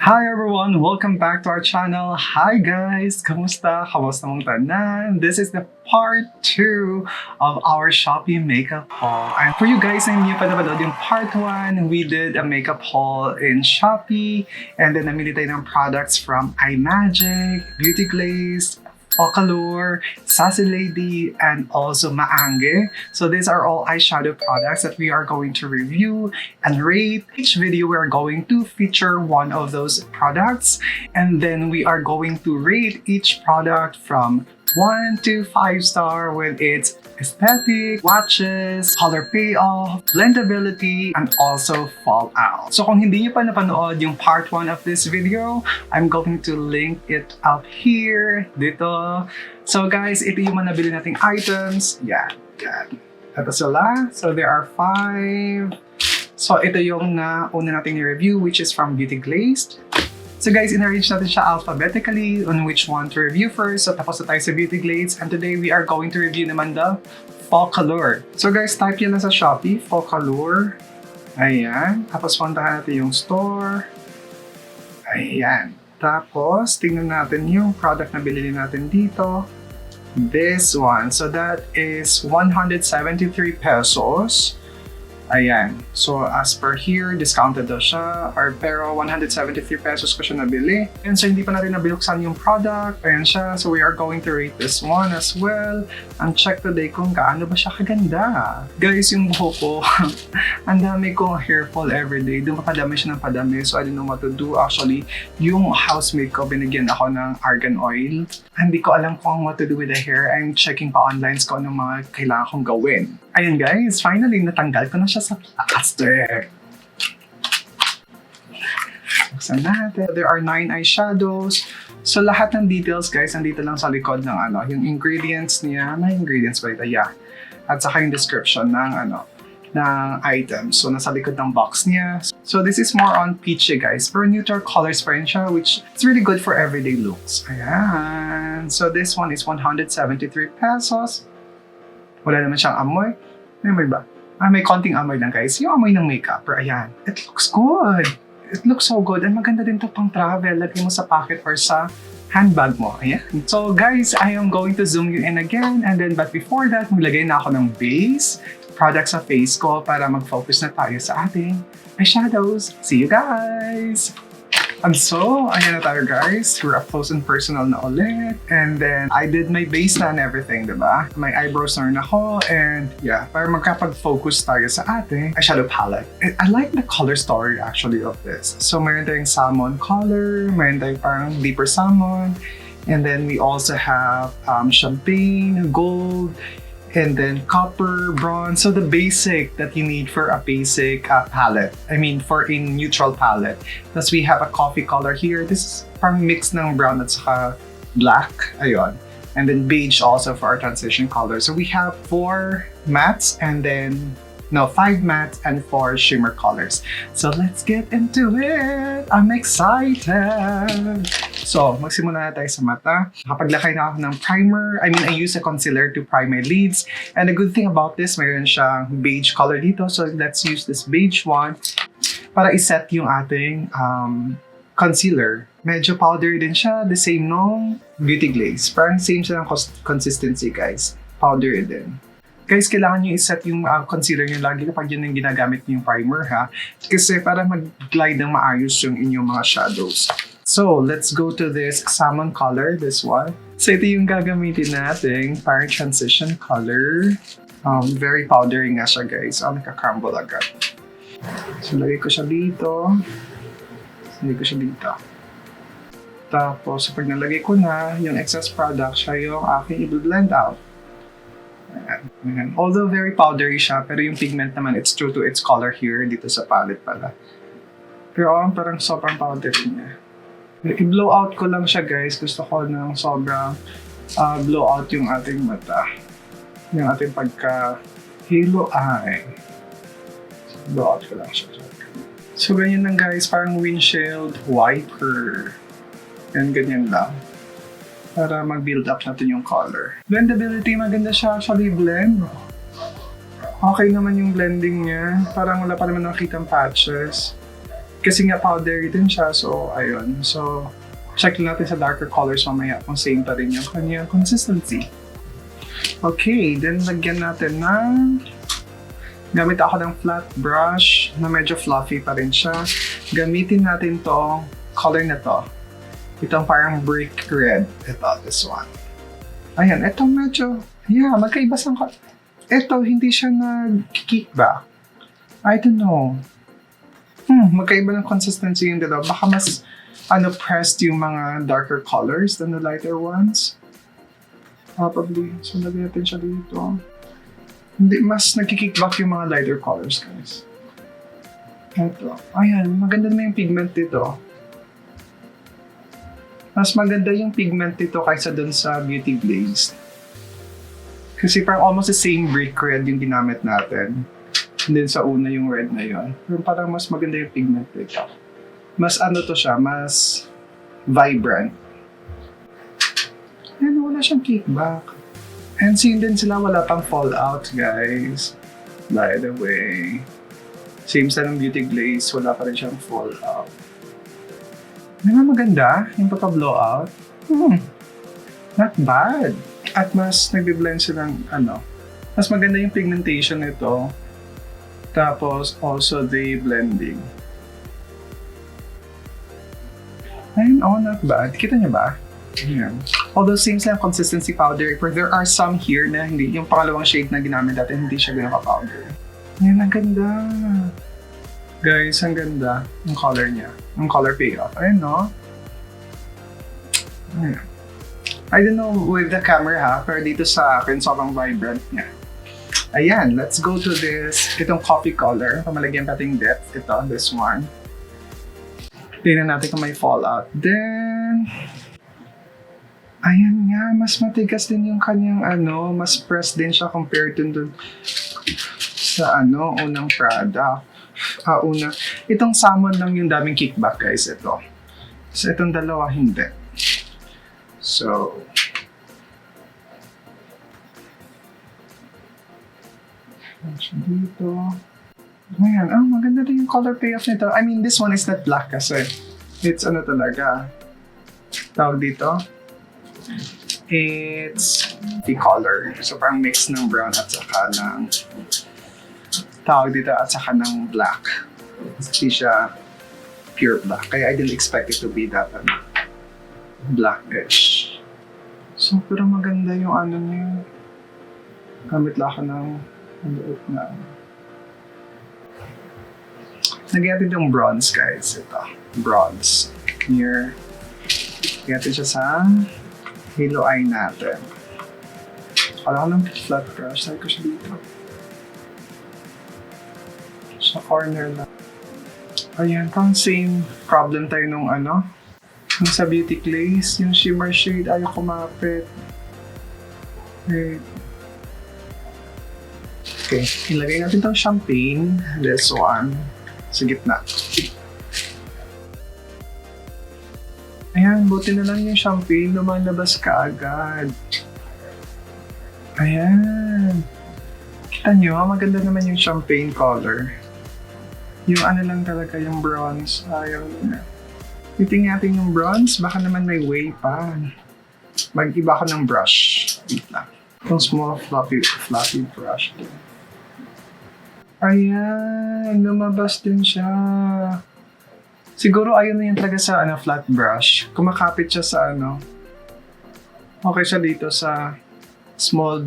Hi everyone! Welcome back to our channel. Hi guys! Kamusta? Kamusta mong tanan? This is the part 2 of our Shopee makeup haul. And for you guys na hindi pa napanood yung part 1, we did a makeup haul in Shopee. And then namili tayo ng products from IMagic, Beauty Glazed, Focallure, Sacelady, and also Maange. So these are all eyeshadow products that we are going to review and rate. Each video we are going to feature one of those products, and then we are going to rate each product from 1 to 5 star with its aesthetic, swatches, color payoff, blendability, and also fallout. So kung hindi niyo pa napanood yung part 1 of this video, I'm going to link it out here, dito. So guys, ito yung mga nabili nating items. Yan. Ito sila. So there are 5. So ito yung una nating review, which is from Beauty Glazed. So guys, in-arrange natin siya alphabetically on which one to review first. So tapos na tayo sa Beauty Glazed, and today we are going to review naman the Focallure. So guys, type yan na sa Shopee, Focallure. Ayan. Tapos puntahan natin yung store. Ayan. Tapos, tingnan natin yung product na bilhin natin dito. This one. So that is 173 pesos. Ayan. So, as per here, discounted daw siya. Pero 173 pesos ko siya nabili. And so, hindi pa natin nabuksan yung product. Ayan siya. So, we are going to rate this one as well. And check today kung gaano ba siya kaganda. Guys, yung buhok ko, ang dami kong hair fall everyday. Dumapadami siya ng padami. So, I don't know what to do. Actually, yung housemate ko, binigyan ako ng argan oil. Hindi ko alam kung what to do with the hair. I'm checking pa online ko anong mga kailangan kong gawin. Ayun guys, finally natanggal ko na siya sa plastic. Buksan natin. There are 9 eyeshadows. So lahat ng details guys, nandito lang sa likod ng yung ingredients niya. May ingredients ba ito? Yeah. At saka yung description ng ng items. So nasa likod ng box niya. So this is more on peachy guys. Pero neutral colors pa rin siya, which is really good for everyday looks. Ayan. So this one is 173 pesos. Wala naman siyang amoy. May ba? May konting amoy lang guys. Yung amoy ng makeup. Pero ayan, it looks good. It looks so good. And maganda din to pang travel. Lagay mo sa pocket or sa handbag mo. Ayan. So guys, I am going to zoom you in again. And then, but before that, maglagay na ako ng base product sa face ko para mag-focus na tayo sa ating eyeshadows. See you guys! And so, ayan na tayo guys. We're up close and personal na ulit. And then, I did my base na and everything, diba? My eyebrows na rin ako. And yeah, para magkapag-focus tayo sa ating eyeshadow palette. And I like the color story actually of this. So, meron tayong salmon color. Meron tayong parang deeper salmon. And then, we also have champagne, gold, and then copper, bronze. So the basic that you need for a basic palette. I mean, for a neutral palette. Plus we have a coffee color here. This is parang mix ng brown at saka black. Ayun. And then beige also for our transition color. So we have 4 mattes and then 5 mattes and 4 shimmer colors. So let's get into it! I'm excited! So, magsimula na tayo sa mata. Nakapaglakay na ako ng primer. I use a concealer to prime my lids. And the good thing about this, mayroon siyang beige color dito. So let's use this beige one para iset yung ating concealer. Medyo powdery din siya. The same nung Beauty Glaze. Parang same siya ng consistency, guys. Powdery din. Guys, kailangan nyo iset yung concealer nyo lagi kapag yun yung ginagamit nyo yung primer, ha? Kasi para mag-glide ng maayos yung inyong mga shadows. So, let's go to this salmon color, this one. So, ito yung gagamitin natin, parang transition color. Very powdery nga siya, guys. Nagka-crumble agad. So, lagay ko siya dito. Tapos, pag nalagay ko na, yung excess product, siya yung aking i-blend out. Ayan. Although very powdery siya, pero yung pigment naman, it's true to its color here, dito sa palette pala. Pero parang sobrang powdery niya. I-blow out ko lang siya guys. Gusto ko ng sobrang blow out yung ating mata. Yung ating pagka-halo eye. So, blow out ko lang siya. So ganyan lang guys, parang windshield wiper. Yan, ganyan lang. Para mag-build up natin yung color. Blendability, maganda siya actually blend. Okay naman yung blending niya. Parang wala pa naman nakikitang patches. Kasi nga powdery din siya, so ayun. So, check natin sa darker colors mamaya kung same pa rin yung kanyang consistency. Okay, then lagyan natin ng... Gamit ako ng flat brush na medyo fluffy pa rin siya. Gamitin natin tong color na to. Itong parang brick red. Ito, this one. Ayan, ito medyo... Yeah, magkaiba sa... Ito, hindi siya nag-kickback. I don't know. Magkaiba ng consistency yung dalawa. Baka mas pressed yung mga darker colors than the lighter ones. Probably. So, lagyan natin siya dito. Hindi, mas nagkikickback yung mga lighter colors, guys. Ito. Ayan, maganda naman yung pigment dito. Mas maganda yung pigment dito kaysa dun sa Beauty Glazed. Kasi parang almost the same brick red yung ginamit natin. And then sa una yung red na yun. Pero parang mas maganda yung pigment dito. Mas to siya, mas vibrant. And wala siyang kickback. And same din sila, wala pang fallout, guys. By the way. Same sa ng Beauty Glaze, wala pa rin siyang fallout. Di ba maganda yung pagka-blowout? Not bad. At mas nagbe-blend silang mas maganda yung pigmentation nito. Tapos, also the blending. Ayun, not bad. Kita niyo ba? Ayan. Although, same sila consistency powder. But there are some here na hindi. Yung pangalawang shade na ginamit natin, hindi siya ganun ka-powder. Ayan, ang ganda. Guys, ang ganda. Yung color niya. Yung color payoff. Ayun, no? Ayan. I don't know with the camera ha, pero dito sa akin, sobrang vibrant niya. Ayan, let's go to this, itong coffee color. Pamalagyan natin depth. Ito, this one. Tingnan natin kung may fallout. Then, ayan nga, mas matigas din yung kanyang mas pressed din siya compared to dun sa unang product. Itong salmon lang yung daming kickback, guys, ito. So, itong dalawa, hindi. So, dito. Ayan. Maganda din yung color payoff nito. I mean, this one is not black kasi. It's talaga. Tawag dito. It's the color. So, parang mix ng brown at saka ng tawag dito at saka ng black. Hindi siya pure black. Kaya I didn't expect it to be that blackish. So, pero maganda yung niya. Gamit lang ako ng na. Nagyan natin yung bronze, guys. Ito. Bronze. Here. Nagyan natin siya sa halo eye natin. Kala ko ng flat brush. Sabi ko siya dito. Sa corner lang. Ayan. Parang same problem tayo nung yung sa Beauty Glaze. Yung shimmer shade. Ayaw kumapit. Wait. Okay, ilagay natin itong champagne. This one. Sa gitna. Ayan, buti na lang yung champagne. Lumalabas ka agad. Ayan. Kita nyo, maganda naman yung champagne color. Yung lang talaga, yung bronze. Ayaw na. Titingnan natin yung bronze. Baka naman may way pa. Mag-iba ako ng brush. Wait lang. Itong small fluffy brush. Ayan, lumabas din siya. Siguro ayun na yun talaga sa flat brush. Kumakapit siya sa Okay siya dito sa small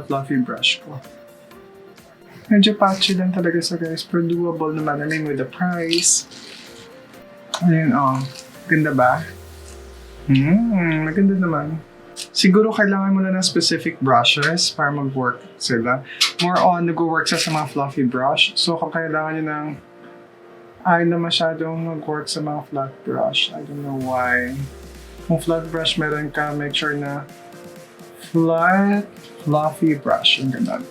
fluffy brush ko. Medyo patchy lang talaga sa guys, pero doable naman. With the price. Ayan, ganda ba? Maganda naman. Siguro kailangan mo na ng specific brushes para mag-work sila. More on, nag-work sa mga fluffy brush. So, kung kailangan nyo ng ayaw na masyadong mag-work sa mga flat brush. I don't know why. Kung flat brush meron ka, make sure na flat, fluffy brush. Ang ganda.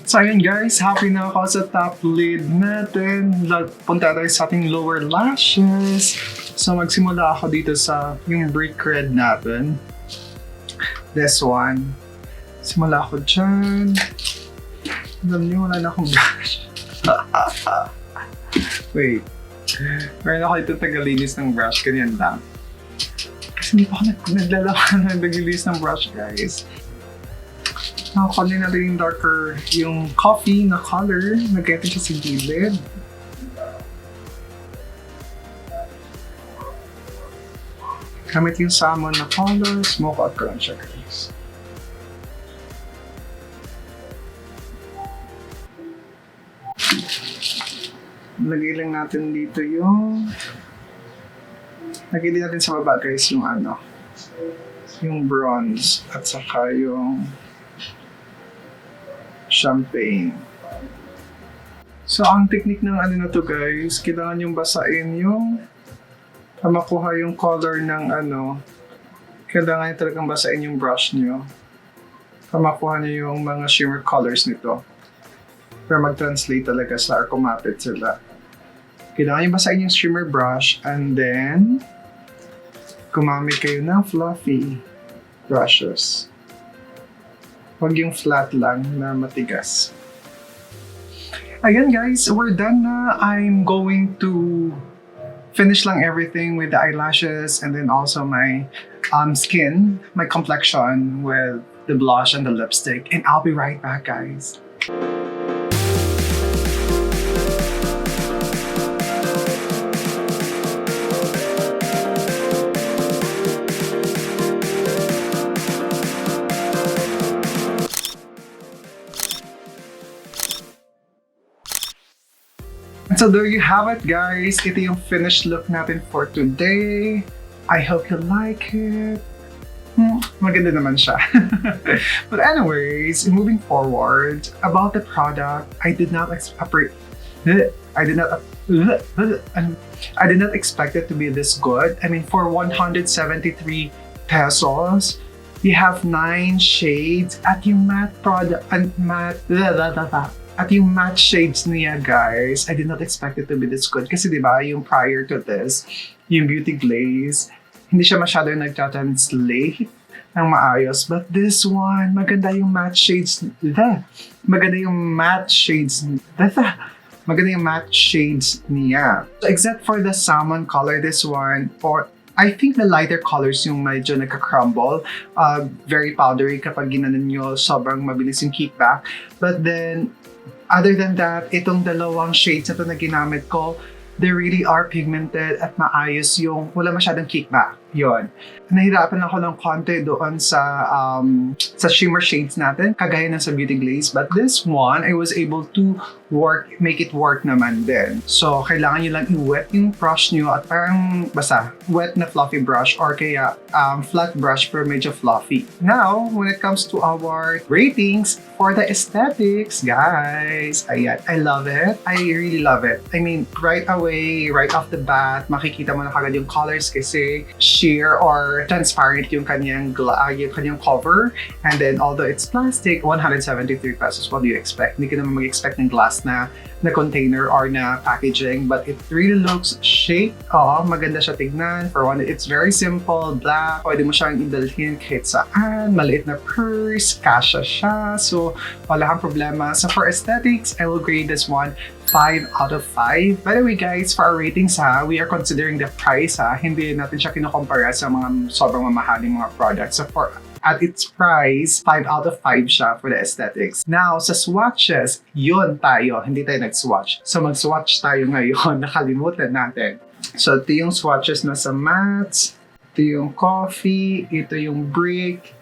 So, ayun guys. Happy na ako sa top lid natin. Punta tayo sa ating lower lashes. So, magsimula ako dito sa yung brick red natin. This one. Simula ako dyan. Alam niyo, wala na akong brush. Wait. Meron ako itong tagalinis ng brush, ganyan lang. Kasi hindi pa ako naglalaman na naglilis ng brush, guys. Nakakunin natin yung darker, yung coffee na color. Nag-get siya sa gilid. Gamit yung salmon na color. Smoke out ko lang siya, guys. Lagay lang natin dito yung... Lagay din natin sa baba, guys, yung ano. Yung bronze. At saka yung... champagne. So, ang technique ng ano na to, guys, kailangan yung basain yung... makuha yung color ng ano, kailangan nyo talagang basain yung brush nyo para makuha nyo yung mga shimmer colors nito. Para mag-translate talaga sila or kumapit sila. Kailangan nyo basain yung shimmer brush and then gumamit kayo ng fluffy brushes. Huwag yung flat lang na matigas. Ayan guys, we're done na. I'm going to finish lang everything with the eyelashes and then also my skin, my complexion with the blush and the lipstick. And I'll be right back, guys. So there you have it, guys. Ito yung finished look natin for today. I hope you like it. Maganda naman siya. But anyways, moving forward, about the product, I did not expect it to be this good. I mean, for 173 pesos, you have 9 shades at yung matte product and at yung matte shades niya, guys, I did not expect it to be this good. Kasi diba, yung prior to this, yung Beauty Glaze, hindi siya masyado nagtatranslate ng maayos. But this one, maganda yung matte shades. Maganda yung matte shades. Maganda yung matte shades niya. So, except for the salmon color, this one, or I think the lighter colors yung medyo nagka-crumble. Very powdery kapag ginanon nyo, sobrang mabilis yung kickback. But then, other than that, itong dalawang shades na ito na ginamit ko, they really are pigmented at maayos yung wala masyadong kickback. Yun. Nahirapan ako ng konti doon sa shimmer shades natin, kagaya ng sa Beauty Glaze. But this one, I was able to make it work naman din. So, kailangan nyo lang i-wet yung brush nyo at parang basta, wet na fluffy brush or kaya flat brush pero medyo fluffy. Now, when it comes to our ratings for the aesthetics, guys, ayan, I love it. I really love it. I mean, right away, right off the bat, makikita mo na kagad yung colors kasi sheer or transparent yung kanyang cover. And then, although it's plastic, 173 pesos, what do you expect? Hindi ka naman mag-expect ng glass na container or na packaging, but it really looks chic. Maganda siya tignan. For one, it's very simple, black. Pwede mo siyang idalhin kahit saan. Maliit na purse, kasha siya. So, wala kang problema. So, for aesthetics, I will grade this one 5 out of 5. By the way, guys, for our ratings we are considering the price Hindi natin siya kinukumpara sa mga sobrang mamahaling mga products. So, at its price, 5 out of 5 siya for the aesthetics. Now, sa swatches, yun tayo. Hindi tayo nag-swatch. So, mag-swatch tayo ngayon. Nakalimutan natin. So, ito yung swatches na sa mattes. Ito yung coffee. Ito yung brick.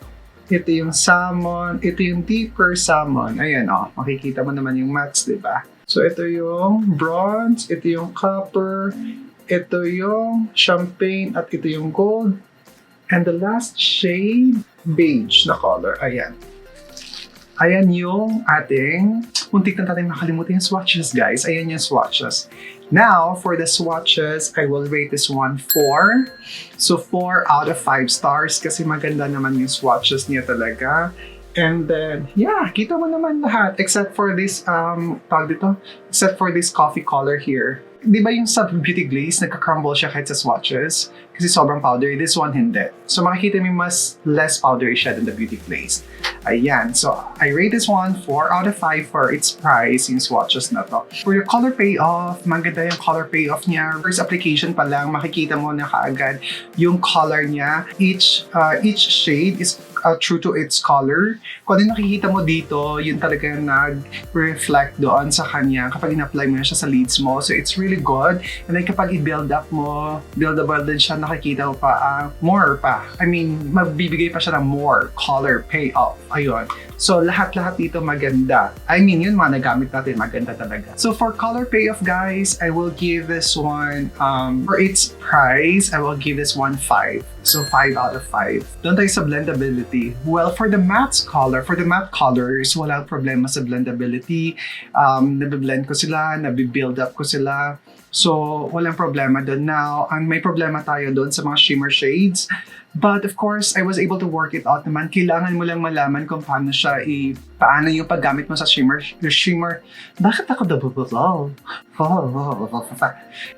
Ito yung salmon. Ito yung deeper salmon. Ayan, makikita mo naman yung mattes, diba? So, ito yung bronze. Ito yung copper. Ito yung champagne. At ito yung gold. And the last shade, beige na color. Ayan. Ayan yung ating, muntik na natin makalimutan yung swatches, guys. Ayan yung swatches. Now, for the swatches, I will rate this one 4. So, 4 out of 5 stars kasi maganda naman yung swatches niya talaga. And then, yeah, kita mo naman lahat except for this, except for this coffee color here. di ba yung sa Beauty Glaze, nagka-crumble siya kahit sa swatches? Kasi sobrang powdery. This one, hindi. So makikita mo mas less powdery siya than the Beauty Glaze. Ayan. So I rate this one 4 out of 5 for its price, yung swatches na to. For your color payoff, maganda yung color payoff niya. First application pa lang, makikita mo na kaagad yung color niya. Each shade is true to its color. Kung ano nakikita mo dito, yun talaga nag-reflect doon sa kanya kapag in-apply mo na siya sa lids mo. So it's really good. And then kapag i-build up mo, buildable din siya, nakikita mo pa, more pa. I mean, magbibigay pa siya ng more color payoff. Ayun. So lahat-lahat dito maganda. I mean, yun mga nagamit natin, maganda talaga. So for color payoff, guys, I will give this one, for its price, I will give this one 5. So 5 out of 5. Doon tayo sa blendability. Well, for the matte colors, walang problema sa blendability. Nabiblend ko sila, nabibuild up ko sila. So, walang problema doon. Now, may problema tayo doon sa mga shimmer shades. But of course, I was able to work it out naman. Kailangan mo lang malaman kung paano siya paano yung paggamit mo sa shimmer. Bakit ako double?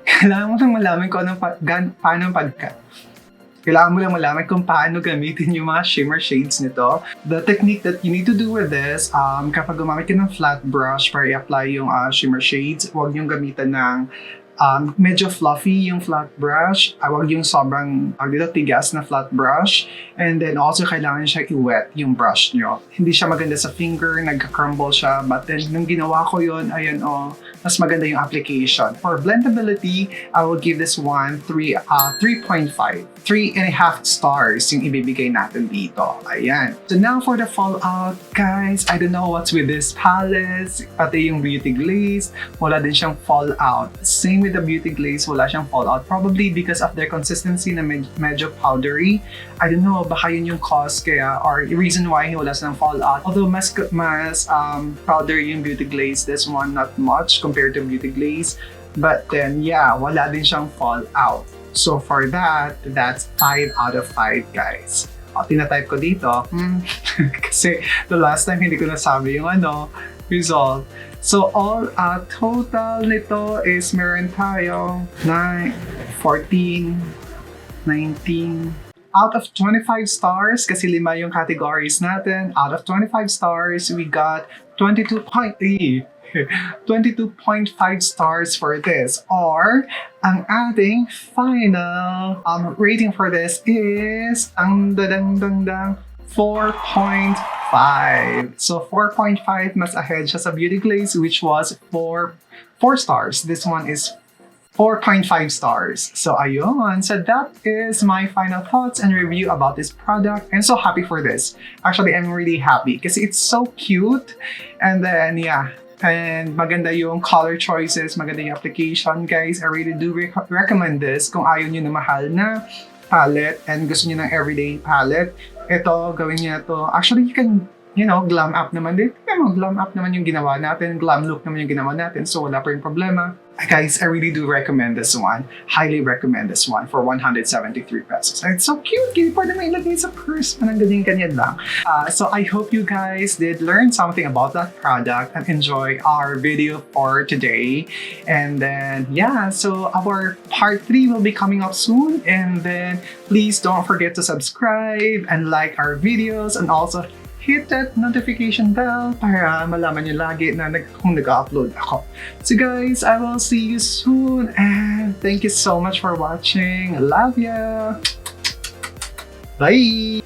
Kailangan mo lang malaman kung kailangan mo lang malaman kung paano gamitin yung mga shimmer shades nito. The technique that you need to do with this, kapag gumamit ka ng flat brush para i-apply yung shimmer shades, huwag yung gamitan ng medyo fluffy yung flat brush. Huwag yung sobrang tigas na flat brush. And then also kailangan siya i-wet yung brush nyo. Hindi siya maganda sa finger, nagka-crumble siya. But then nung ginawa ko yun, ayan mas maganda yung application. For blendability, I will give this one 3.5. 3.5 stars yung ibibigay natin dito. Ayan. So now for the fallout, guys, I don't know what's with this palette. Pati yung Beauty Glaze, wala din siyang fallout. Same with the Beauty Glaze, wala siyang fallout. Probably because of their consistency na medyo powdery. I don't know, baka yun yung cause kaya or reason why wala siyang fallout. Although mas powdery yung Beauty Glaze, this one not much compared to Beauty Glaze. But then, yeah, wala din siyang fallout. So for that, that's 5 out of 5, guys. Tinatype ko dito. Kasi the last time hindi ko nasabi yung result. So all total nito is meron tayo 9, 14, 19. Out of 25 stars, kasi 5 yung categories natin, out of 25 stars, we got 22.5 stars for this. Or, ang ating final rating for this is 4.5. So 4.5 mas ahead siya sa Beauty Glaze, which was 4 stars. This one is 4.5 stars. So ayun. So that is my final thoughts and review about this product. I'm so happy for this. Actually, I'm really happy kasi it's so cute. And then, yeah. And maganda yung color choices, maganda yung application, guys. I really do recommend this kung ayaw nyo na mahal na palette and gusto nyo ng everyday palette. Ito, gawin nyo to. Actually, you can, glam up naman din. Glam up naman yung ginawa natin. Glam look naman yung ginawa natin. So, wala pa rin problema. Guys, I really do recommend this one. Highly recommend this one for 173 pesos. And it's so cute. Hindi pwede may ilagay sa purse. Manang ganyan lang. So I hope you guys did learn something about that product and enjoy our video for today. And then, yeah, so our part 3 will be coming up soon. And then, please don't forget to subscribe and like our videos and also hit that notification bell para malaman niyo lagi na kung nag-upload ako. So guys, I will see you soon and thank you so much for watching. Love ya! Bye!